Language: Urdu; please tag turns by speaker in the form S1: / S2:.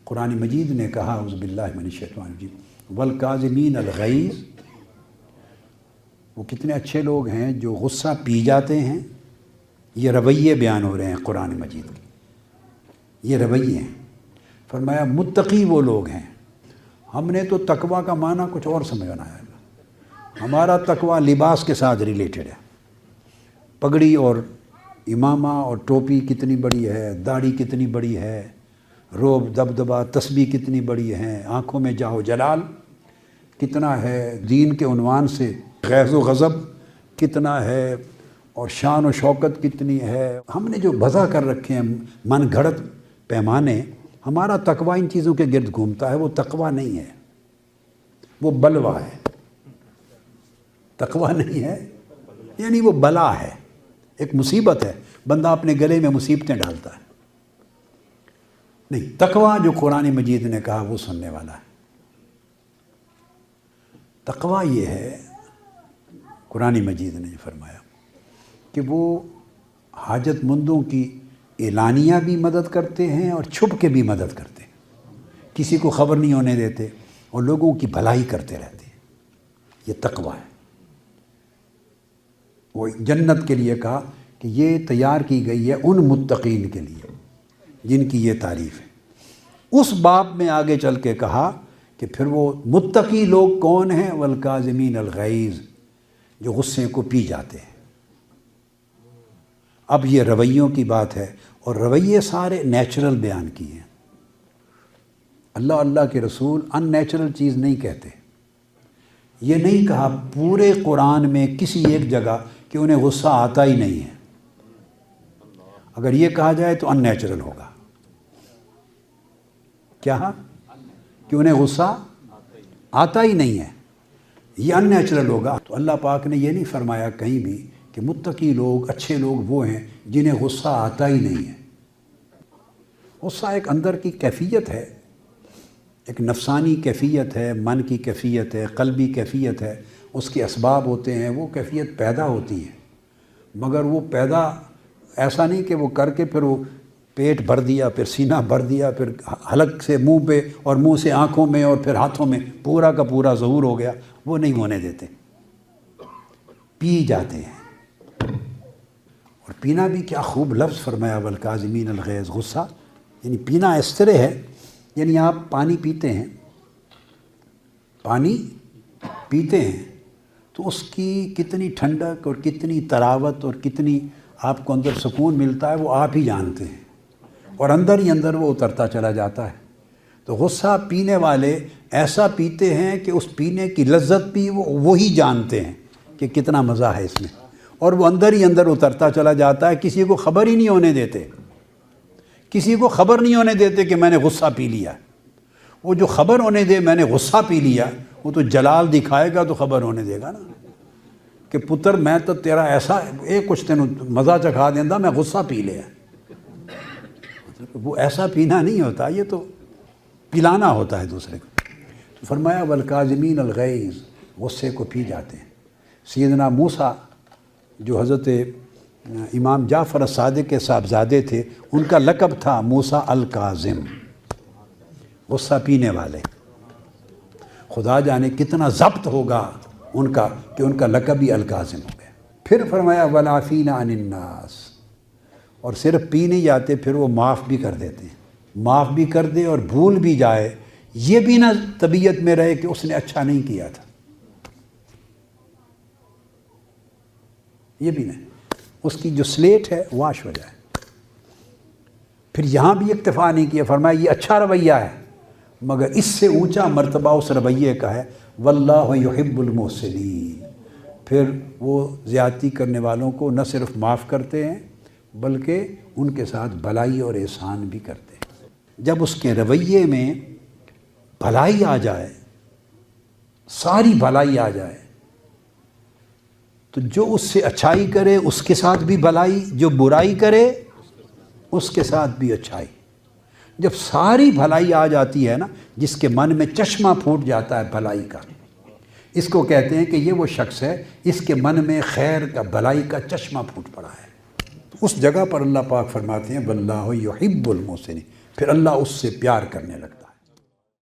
S1: قرآن مجید نے کہا اعوذ باللہ من الشیطان الرجیم والکاظمین الغیظ، وہ کتنے اچھے لوگ ہیں جو غصہ پی جاتے ہیں۔ یہ رویے بیان ہو رہے ہیں قرآن مجید کے، یہ رویے ہیں۔ فرمایا متقی وہ لوگ ہیں۔ ہم نے تو تقویٰ کا معنی کچھ اور سمجھ بنایا ہے، ہمارا تقویٰ لباس کے ساتھ ریلیٹڈ ہے، پگڑی اور امامہ اور ٹوپی کتنی بڑی ہے، داڑھی کتنی بڑی ہے، روب دبدبہ تسبیح کتنی بڑی ہے، آنکھوں میں جاہ و جلال کتنا ہے، دین کے عنوان سے غیظ و غضب کتنا ہے، اور شان و شوکت کتنی ہے۔ ہم نے جو وضع کر رکھے ہیں من گھڑت پیمانے، ہمارا تقویٰ ان چیزوں کے گرد گھومتا ہے۔ وہ تقویٰ نہیں ہے، وہ بلوہ ہے۔ تقویٰ نہیں ہے یعنی وہ بلا ہے، ایک مصیبت ہے، بندہ اپنے گلے میں مصیبتیں ڈالتا ہے۔ نہیں، تقویٰ جو قرآن مجید نے کہا وہ سننے والا ہے۔ تقویٰ یہ ہے، قرآن مجید نے فرمایا کہ وہ حاجت مندوں کی اعلانیہ بھی مدد کرتے ہیں اور چھپ کے بھی مدد کرتے ہیں، کسی کو خبر نہیں ہونے دیتے اور لوگوں کی بھلائی کرتے رہتے ہیں۔ یہ تقویٰ ہے۔ وہ جنت کے لیے کہا کہ یہ تیار کی گئی ہے ان متقین کے لیے جن کی یہ تعریف ہے۔ اس باب میں آگے چل کے کہا کہ پھر وہ متقی لوگ کون ہیں؟ والکاظمین الغیظ، جو غصے کو پی جاتے ہیں۔ اب یہ رویوں کی بات ہے، اور رویے سارے نیچرل بیان کیے ہیں۔ اللہ کے رسول ان نیچرل چیز نہیں کہتے۔ یہ نہیں کہا پورے قرآن میں کسی ایک جگہ کہ انہیں غصہ آتا ہی نہیں ہے۔ اگر یہ کہا جائے تو ان نیچرل ہوگا۔ کیا کہ انہیں غصہ آتا ہی نہیں ہے، یہ ان نیچرل ہوگا۔ تو اللہ پاک نے یہ نہیں فرمایا کہیں بھی کہ متقی لوگ، اچھے لوگ وہ ہیں جنہیں غصہ آتا ہی نہیں ہے۔ غصہ ایک اندر کی کیفیت ہے، ایک نفسانی کیفیت ہے، من کی کیفیت ہے، قلبی کیفیت ہے۔ اس کے اسباب ہوتے ہیں، وہ کیفیت پیدا ہوتی ہے، مگر وہ پیدا ایسا نہیں کہ وہ کر کے پھر وہ پیٹ بھر دیا، پھر سینہ بھر دیا، پھر حلق سے منہ پہ اور منہ سے آنکھوں میں اور پھر ہاتھوں میں پورا کا پورا ظہور ہو گیا۔ وہ نہیں ہونے دیتے، پی جاتے ہیں۔ اور پینا بھی کیا خوب لفظ فرمایا، والکاظمین الغیظ، غصہ یعنی پینا اس طرح ہے، یعنی آپ پانی پیتے ہیں، پانی پیتے ہیں تو اس کی کتنی ٹھنڈک اور کتنی تراوت اور کتنی آپ کو اندر سکون ملتا ہے وہ آپ ہی جانتے ہیں، اور اندر ہی اندر وہ اترتا چلا جاتا ہے۔ تو غصہ پینے والے ایسا پیتے ہیں کہ اس پینے کی لذت بھی وہی جانتے ہیں کہ کتنا مزہ ہے اس میں، اور وہ اندر ہی اندر اترتا چلا جاتا ہے، کسی کو خبر ہی نہیں ہونے دیتے، کسی کو خبر نہیں ہونے دیتے کہ میں نے غصہ پی لیا۔ وہ جو خبر ہونے دے میں نے غصہ پی لیا، وہ تو جلال دکھائے گا تو خبر ہونے دے گا نا کہ پتر میں تو تیرا ایسا ایک کچھ تینوں مزہ چکھا دینا، میں غصہ پی لیا۔ وہ ایسا پینا نہیں ہوتا، یہ تو پلانا ہوتا ہے دوسرے کو۔ تو فرمایا والکاظمین الغیظ، غصے کو پی جاتے ہیں۔ سیدنا موسیٰ جو حضرت امام جعفر الصادق کے صاحبزادے تھے، ان کا لقب تھا موسیٰ الکاظم، غصہ پینے والے۔ خدا جانے کتنا ضبط ہوگا ان کا کہ ان کا لقب ہی الکاظم ہو گیا۔ پھر فرمایا والعافین عن الناس، اور صرف پی نہیں جاتے، پھر وہ معاف بھی کر دیتے ہیں۔ معاف بھی کر دے اور بھول بھی جائے، یہ بھی نہ طبیعت میں رہے کہ اس نے اچھا نہیں کیا تھا، یہ بھی نہیں، اس کی جو سلیٹ ہے واش ہو جائے۔ پھر یہاں بھی اکتفا نہیں کیا، فرمایا یہ اچھا رویہ ہے، مگر اس سے اونچا مرتبہ اس رویے کا ہے واللہ یحب المحسنین۔ پھر وہ زیادتی کرنے والوں کو نہ صرف معاف کرتے ہیں بلکہ ان کے ساتھ بھلائی اور احسان بھی کرتے ہیں۔ جب اس کے رویے میں بھلائی آ جائے، ساری بھلائی آ جائے، تو جو اس سے اچھائی کرے اس کے ساتھ بھی بھلائی، جو برائی کرے اس کے ساتھ بھی اچھائی۔ جب ساری بھلائی آ جاتی ہے نا، جس کے من میں چشمہ پھوٹ جاتا ہے بھلائی کا، اس کو کہتے ہیں کہ یہ وہ شخص ہے اس کے من میں خیر کا، بھلائی کا چشمہ پھوٹ پڑا ہے۔ اس جگہ پر اللہ پاک فرماتے ہیں واللہ یحب المحسنین، پھر اللہ اس سے پیار کرنے لگتا ہے۔